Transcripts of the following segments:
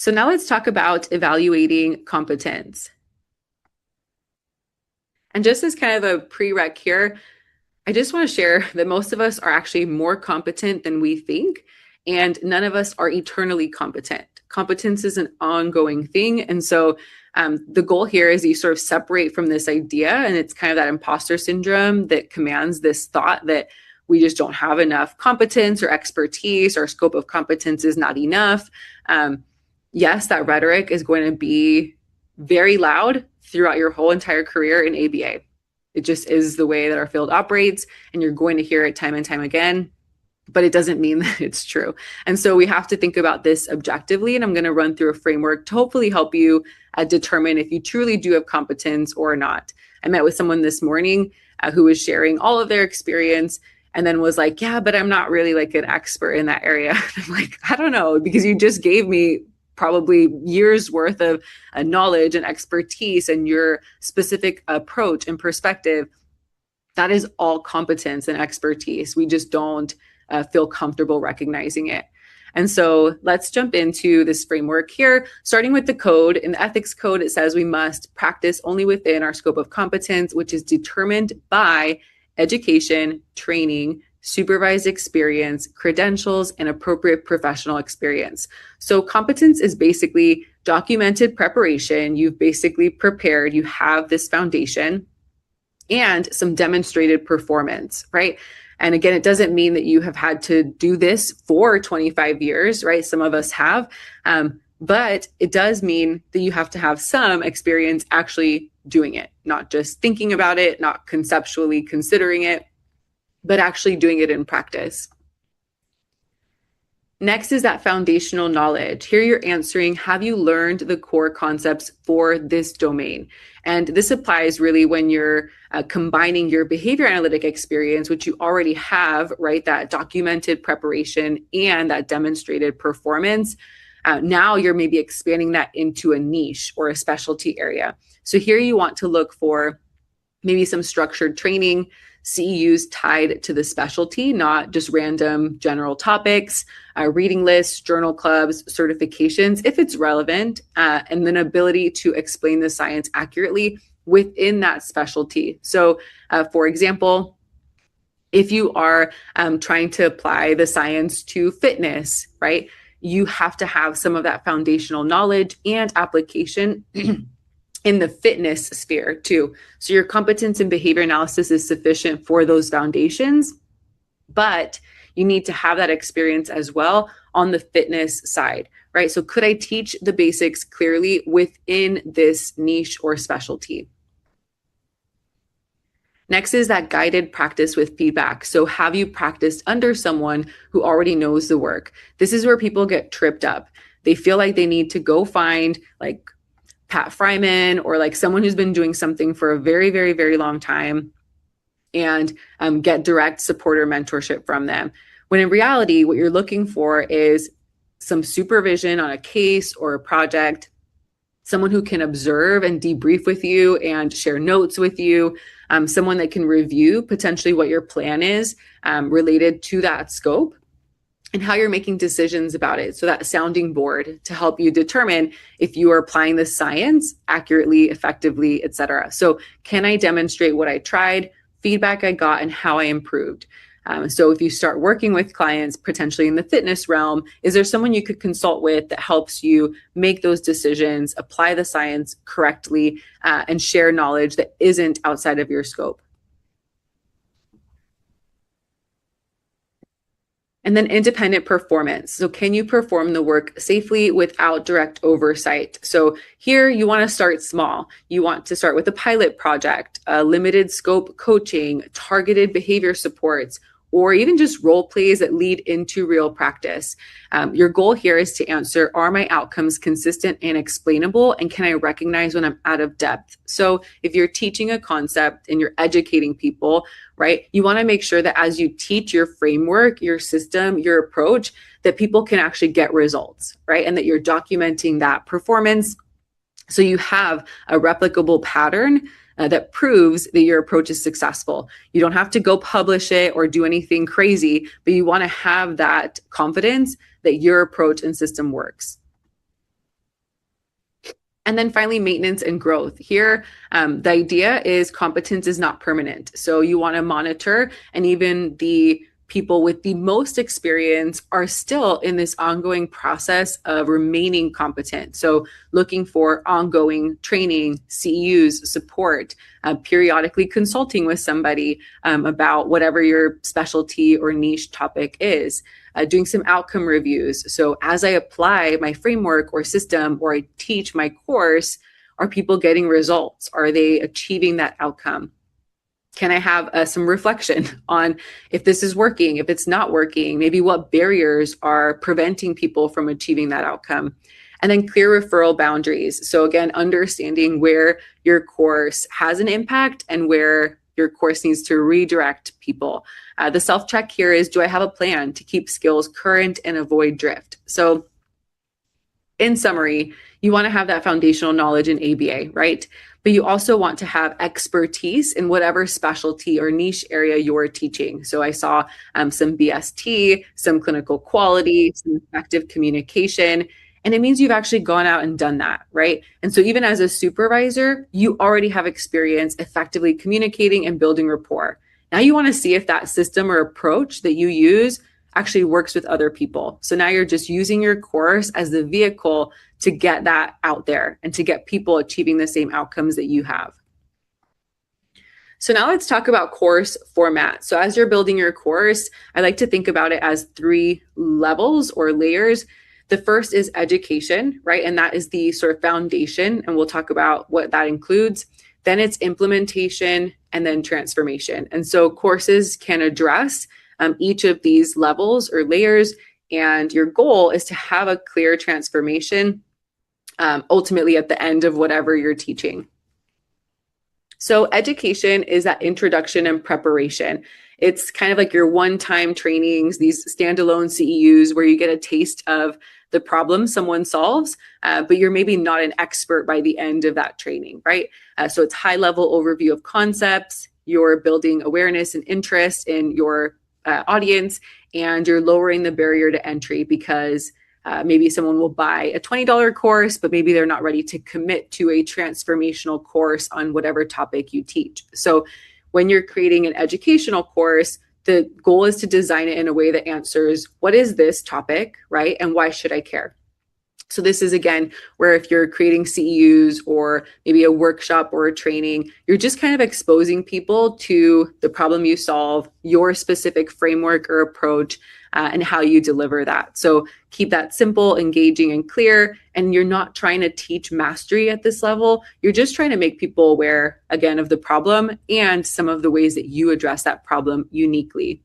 So now let's talk about evaluating competence. And just as kind of a prereq here, I just want to share that most of us are actually more competent than we think, and none of us are eternally competent. Competence is an ongoing thing. And so the goal here is you sort of separate from this idea, and it's kind of that imposter syndrome that commands this thought that we just don't have enough competence or expertise, our scope of competence is not enough. Yes, that rhetoric is going to be very loud throughout your whole entire career in ABA. It just is the way that our field operates, and you're going to hear it time and time again, but it doesn't mean that it's true. And so we have to think about this objectively, and I'm going to run through a framework to hopefully help you determine if you truly do have competence or not. I met with someone this morning who was sharing all of their experience and then was like, yeah, but I'm not really like an expert in that area. I'm like, I don't know, because you just gave me probably years worth of knowledge and expertise and your specific approach and perspective. That is all competence and expertise. We just don't feel comfortable recognizing it. And so let's jump into this framework here, starting with the code. In the ethics code, it says we must practice only within our scope of competence, which is determined by education, training, supervised experience, credentials, and appropriate professional experience. So competence is basically documented preparation. You've basically prepared, you have this foundation, and some demonstrated performance, right? And again, it doesn't mean that you have had to do this for 25 years, right? Some of us have, but it does mean that you have to have some experience actually doing it, not just thinking about it, not conceptually considering it, but actually doing it in practice. Next is that foundational knowledge. Here you're answering, have you learned the core concepts for this domain? And this applies really when you're combining your behavior analytic experience, which you already have, right? That documented preparation and that demonstrated performance. Now you're maybe expanding that into a niche or a specialty area. So here you want to look for maybe some structured training, CEUs tied to the specialty, not just random general topics, reading lists, journal clubs, certifications, if it's relevant, and then ability to explain the science accurately within that specialty. So, for example, if you are trying to apply the science to fitness, right, you have to have some of that foundational knowledge and application in the fitness sphere too. So your competence in behavior analysis is sufficient for those foundations, but you need to have that experience as well on the fitness side, right? So could I teach the basics clearly within this niche or specialty? Next is that guided practice with feedback. So have you practiced under someone who already knows the work? This is where people get tripped up. They feel like they need to go find like Pat Fryman or like someone who's been doing something for a very, very, very long time and get direct support or mentorship from them. When in reality, what you're looking for is some supervision on a case or a project, someone who can observe and debrief with you and share notes with you, someone that can review potentially what your plan is related to that scope and how you're making decisions about it. So that sounding board to help you determine if you are applying the science accurately, effectively, et cetera. So can I demonstrate what I tried, feedback I got, and how I improved? So if you start working with clients potentially in the fitness realm, is there someone you could consult with that helps you make those decisions, apply the science correctly, and share knowledge that isn't outside of your scope? And then independent performance. So can you perform the work safely without direct oversight? So here you want to start small. You want to start with a pilot project, a limited scope coaching, targeted behavior supports, or even just role plays that lead into real practice. Your goal here is to answer, are my outcomes consistent and explainable? And can I recognize when I'm out of depth? So if you're teaching a concept and you're educating people, right, you want to make sure that as you teach your framework, your system, your approach, that people can actually get results, right? And that you're documenting that performance. So you have a replicable pattern that proves that your approach is successful. You don't have to go publish it or do anything crazy, but you want to have that confidence that your approach and system works. And then finally, maintenance and growth. Here, the idea is competence is not permanent. So you want to monitor, and even the people with the most experience are still in this ongoing process of remaining competent. So looking for ongoing training, CEUs, support, periodically consulting with somebody about whatever your specialty or niche topic is. Doing some outcome reviews. So as I apply my framework or system, or I teach my course, are people getting results? Are they achieving that outcome? Can I have some reflection on if this is working, if it's not working, maybe what barriers are preventing people from achieving that outcome? And then clear referral boundaries. So again, understanding where your course has an impact and where your course needs to redirect people. The self-check here is, do I have a plan to keep skills current and avoid drift? So in summary, you want to have that foundational knowledge in ABA, right? But you also want to have expertise in whatever specialty or niche area you're teaching. So I saw some BST, some clinical quality, some effective communication, and it means you've actually gone out and done that, right? And so even as a supervisor, you already have experience effectively communicating and building rapport. Now you want to see if that system or approach that you use actually works with other people. So now you're just using your course as the vehicle to get that out there and to get people achieving the same outcomes that you have. So now let's talk about course format. So as you're building your course, I like to think about it as 3 levels or layers. The first is education, right? And that is the sort of foundation, and we'll talk about what that includes. Then it's implementation, and then transformation. And so courses can address each of these levels or layers, and your goal is to have a clear transformation ultimately at the end of whatever you're teaching. So education is that introduction and preparation. It's kind of like your one-time trainings, these standalone CEUs where you get a taste of the problem someone solves, but you're maybe not an expert by the end of that training, right? So it's high-level overview of concepts, you're building awareness and interest in your audience, and you're lowering the barrier to entry because maybe someone will buy a $20 course, but maybe they're not ready to commit to a transformational course on whatever topic you teach. So when you're creating an educational course, the goal is to design it in a way that answers, what is this topic, right? And why should I care? So this is, again, where if you're creating CEUs or maybe a workshop or a training, you're just kind of exposing people to the problem you solve, your specific framework or approach, and how you deliver that. So keep that simple, engaging, and clear. And you're not trying to teach mastery at this level. You're just trying to make people aware, again, of the problem and some of the ways that you address that problem uniquely.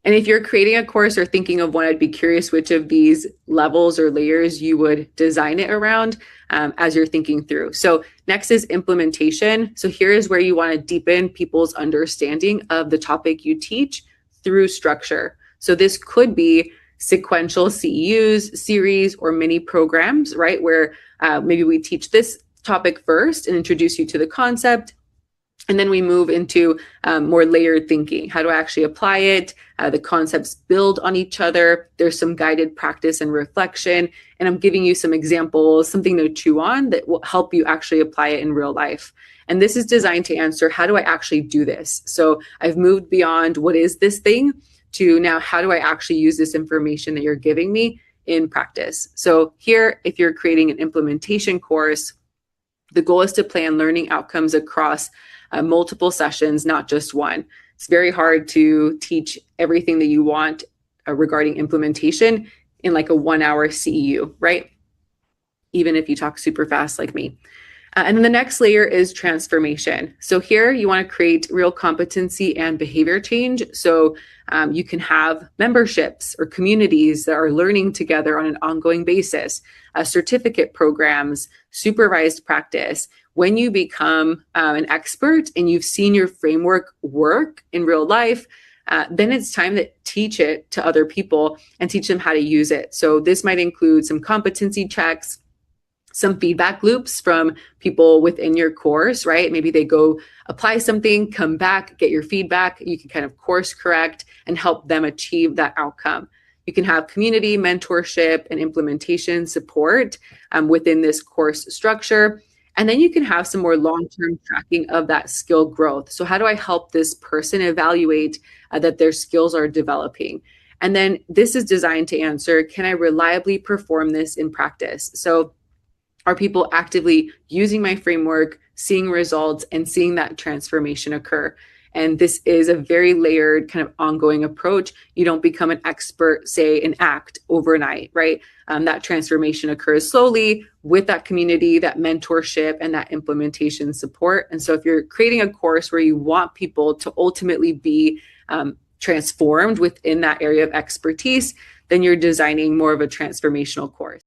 And if you're creating a course or thinking of one, I'd be curious which of these levels or layers you would design it around as you're thinking through. So next is implementation. So here is where you want to deepen people's understanding of the topic you teach through structure. So this could be sequential CEUs, series, or mini programs, right? Where maybe we teach this topic first and introduce you to the concept. And then we move into more layered thinking. How do I actually apply it? The concepts build on each other. There's some guided practice and reflection. And I'm giving you some examples, something to chew on that will help you actually apply it in real life. And this is designed to answer, how do I actually do this? So I've moved beyond what is this thing to now, how do I actually use this information that you're giving me in practice? So here, if you're creating an implementation course, the goal is to plan learning outcomes across multiple sessions, not just one. It's very hard to teach everything that you want regarding implementation in like a 1-hour CEU, right? Even if you talk super fast like me. And then the next layer is transformation. So here you want to create real competency and behavior change. So you can have memberships or communities that are learning together on an ongoing basis, certificate programs, supervised practice. When you become an expert and you've seen your framework work in real life, then it's time to teach it to other people and teach them how to use it. So this might include some competency checks, some feedback loops from people within your course, right? Maybe they go apply something, come back, get your feedback. You can kind of course correct and help them achieve that outcome. You can have community, mentorship, and implementation support within this course structure. And then you can have some more long-term tracking of that skill growth. So how do I help this person evaluate that their skills are developing? And then this is designed to answer, can I reliably perform this in practice? So are people actively using my framework, seeing results, and seeing that transformation occur? And this is a very layered kind of ongoing approach. You don't become an expert, say, in ACT overnight, right? That transformation occurs slowly with that community, that mentorship, and that implementation support. And so if you're creating a course where you want people to ultimately be transformed within that area of expertise, then you're designing more of a transformational course.